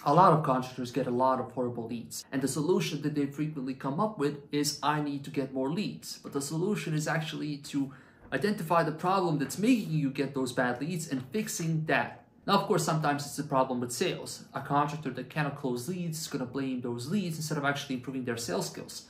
A lot of contractors get a lot of horrible leads, and the solution that they frequently come up with is I need to get more leads. But the solution is actually to identify the problem that's making you get those bad leads and fixing that. Now, of course, sometimes it's a problem with sales. A contractor that cannot close leads is going to blame those leads instead of actually improving their sales skills.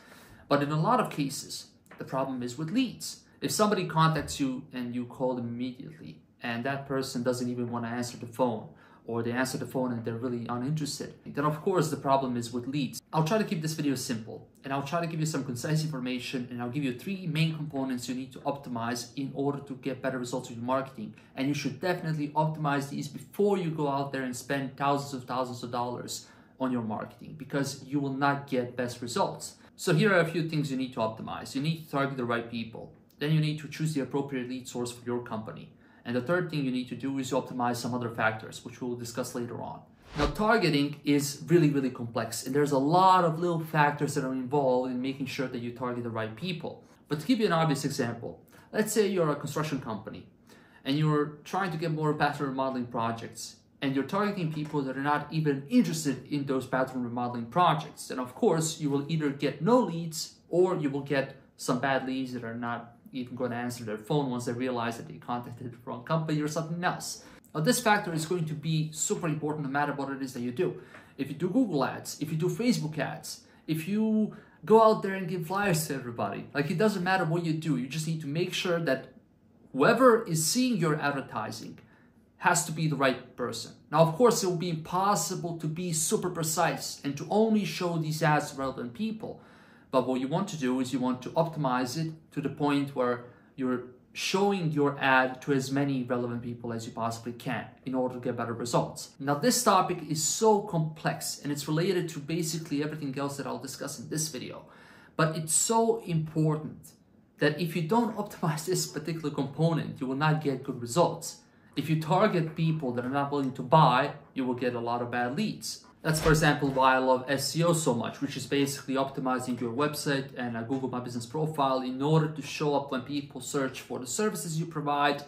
But in a lot of cases, the problem is with leads. If somebody contacts you and you call them immediately, and that person doesn't even want to answer the phone, or they answer the phone and they're really uninterested, then of course the problem is with leads. I'll try to keep this video simple, and I'll try to give you some concise information, and I'll give you 3 main components you need to optimize in order to get better results with your marketing. And you should definitely optimize these before you go out there and spend thousands of dollars on your marketing, because you will not get best results. So here are a few things you need to optimize. You need to target the right people. Then you need to choose the appropriate lead source for your company. And the third thing you need to do is to optimize some other factors, which we'll discuss later on. Now, targeting is really complex, and there's a lot of little factors that are involved in making sure that you target the right people. But to give you an obvious example, let's say you're a construction company and you're trying to get more bathroom remodeling projects, and you're targeting people that are not even interested in those bathroom remodeling projects. Then of course you will either get no leads, or you will get some bad leads that are not even going to answer their phone once they realize that they contacted the wrong company or something else. Now, this factor is going to be super important no matter what it is that you do. If you do Google ads, if you do Facebook ads, if you go out there and give flyers to everybody, like, it doesn't matter what you do. You just need to make sure that whoever is seeing your advertising has to be the right person. Now, of course, it will be impossible to be super precise and to only show these ads to relevant people. But what you want to do is you want to optimize it to the point where you're showing your ad to as many relevant people as you possibly can in order to get better results. Now, this topic is so complex, and it's related to basically everything else that I'll discuss in this video. But it's so important that if you don't optimize this particular component, you will not get good results. If you target people that are not willing to buy, you will get a lot of bad leads. That's, for example, why I love SEO so much, which is basically optimizing your website and a Google My Business profile in order to show up when people search for the services you provide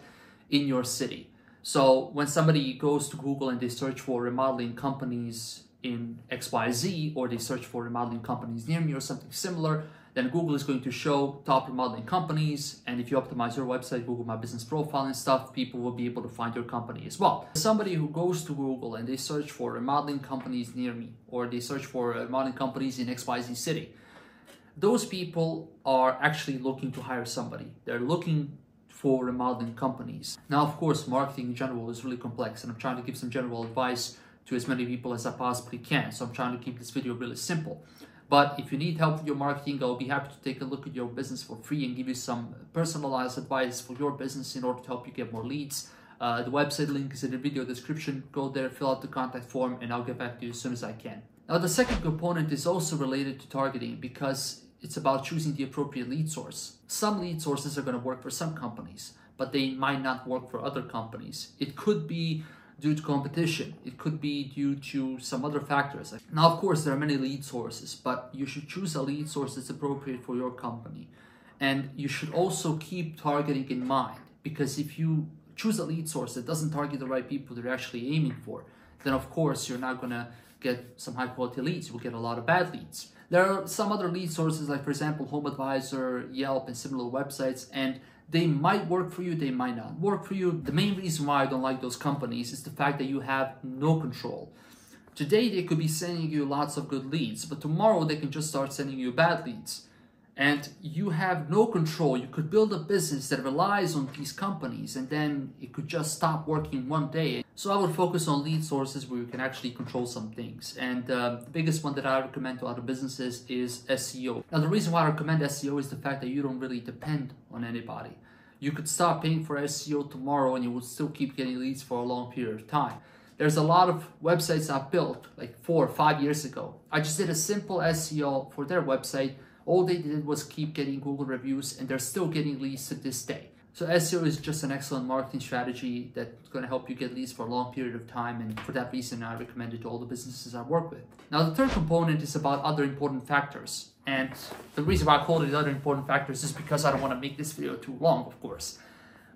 in your city. So when somebody goes to Google and they search for remodeling companies in XYZ, or they search for remodeling companies near me or something similar, then Google is going to show top remodeling companies. And if you optimize your website, Google My Business profile and stuff, people will be able to find your company as well. Somebody who goes to Google and they search for remodeling companies near me, or they search for remodeling companies in XYZ city, those people are actually looking to hire somebody. They're looking for remodeling companies. Now, of course, marketing in general is really complex, and I'm trying to give some general advice to as many people as I possibly can. So I'm trying to keep this video really simple. But if you need help with your marketing, I'll be happy to take a look at your business for free and give you some personalized advice for your business in order to help you get more leads. The website link is in the video description. Go there, fill out the contact form, and I'll get back to you as soon as I can. Now, the second component is also related to targeting, because it's about choosing the appropriate lead source. Some lead sources are going to work for some companies, but they might not work for other companies. It could be due to competition. It could be due to some other factors. Now, of course, there are many lead sources, but you should choose a lead source that's appropriate for your company. And you should also keep targeting in mind, because if you choose a lead source that doesn't target the right people that you're actually aiming for, then of course you're not gonna get some high quality leads. You will get a lot of bad leads. There are some other lead sources, like, for example, Home Advisor, Yelp, and similar websites, and they might work for you, they might not work for you. The main reason why I don't like those companies is the fact that you have no control. Today, they could be sending you lots of good leads, but tomorrow they can just start sending you bad leads. And you have no control. You could build a business that relies on these companies, and then it could just stop working one day. So I would focus on lead sources where you can actually control some things. And the biggest one that I recommend to other businesses is SEO. Now, the reason why I recommend SEO is the fact that you don't really depend on anybody. You could stop paying for SEO tomorrow and you would still keep getting leads for a long period of time. There's a lot of websites I built like 4 or 5 years ago. I just did a simple SEO for their website. All they did was keep getting Google reviews, and they're still getting leads to this day. So SEO is just an excellent marketing strategy that's going to help you get leads for a long period of time, and for that reason I recommend it to all the businesses I work with. Now, the third component is about other important factors, and the reason why I call it other important factors is because I don't want to make this video too long, of course.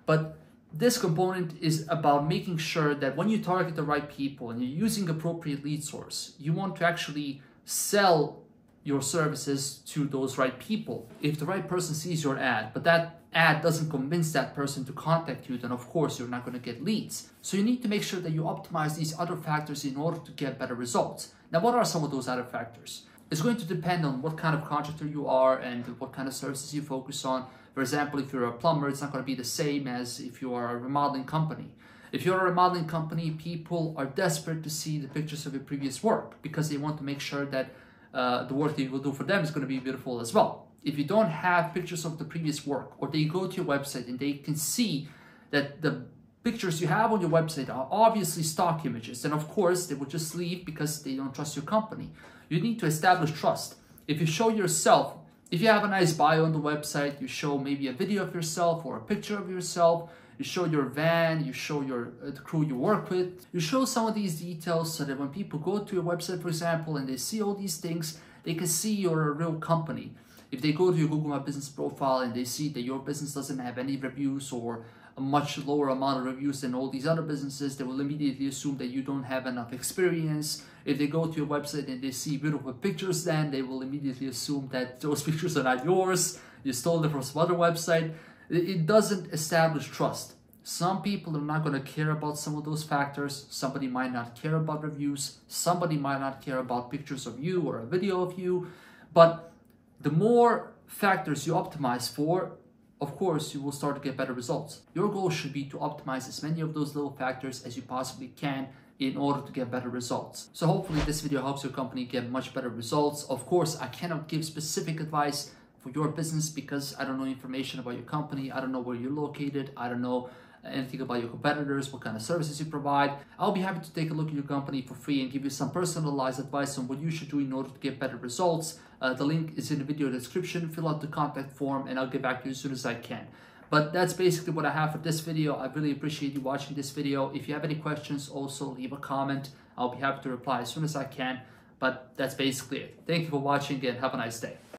But this component is about making sure that when you target the right people and you're using appropriate lead source, you want to actually sell your services to those right people. If the right person sees your ad, but that ad doesn't convince that person to contact you, then of course you're not going to get leads. So you need to make sure that you optimize these other factors in order to get better results. Now, what are some of those other factors? It's going to depend on what kind of contractor you are and what kind of services you focus on. For example, if you're a plumber, it's not going to be the same as if you are a remodeling company. If you're a remodeling company, people are desperate to see the pictures of your previous work because they want to make sure that the work that you will do for them is going to be beautiful as well. If you don't have pictures of the previous work, or they go to your website and they can see that the pictures you have on your website are obviously stock images, then of course they will just leave because they don't trust your company. You need to establish trust. If you show yourself, if you have a nice bio on the website, you show maybe a video of yourself or a picture of yourself, you show your van, you show the crew you work with, you show some of these details so that when people go to your website, for example, and they see all these things, they can see you're a real company. If they go to your Google My Business profile and they see that your business doesn't have any reviews or a much lower amount of reviews than all these other businesses, they will immediately assume that you don't have enough experience. If they go to your website and they see beautiful pictures, then they will immediately assume that those pictures are not yours, you stole them from some other website. It doesn't establish trust. Some people are not going to care about some of those factors. Somebody might not care about reviews. Somebody might not care about pictures of you or a video of you. But the more factors you optimize for, of course, you will start to get better results. Your goal should be to optimize as many of those little factors as you possibly can in order to get better results. So hopefully this video helps your company get much better results. Of course, I cannot give specific advice for your business because I don't know information about your company. I don't know where you're located. I don't know anything about your competitors, what kind of services you provide. I'll be happy to take a look at your company for free and give you some personalized advice on what you should do in order to get better results. The link is in the video description. Fill out the contact form and I'll get back to you as soon as I can. But that's basically what I have for this video. I really appreciate you watching this video. If you have any questions, also leave a comment. I'll be happy to reply as soon as I can. But that's basically it. Thank you for watching and have a nice day.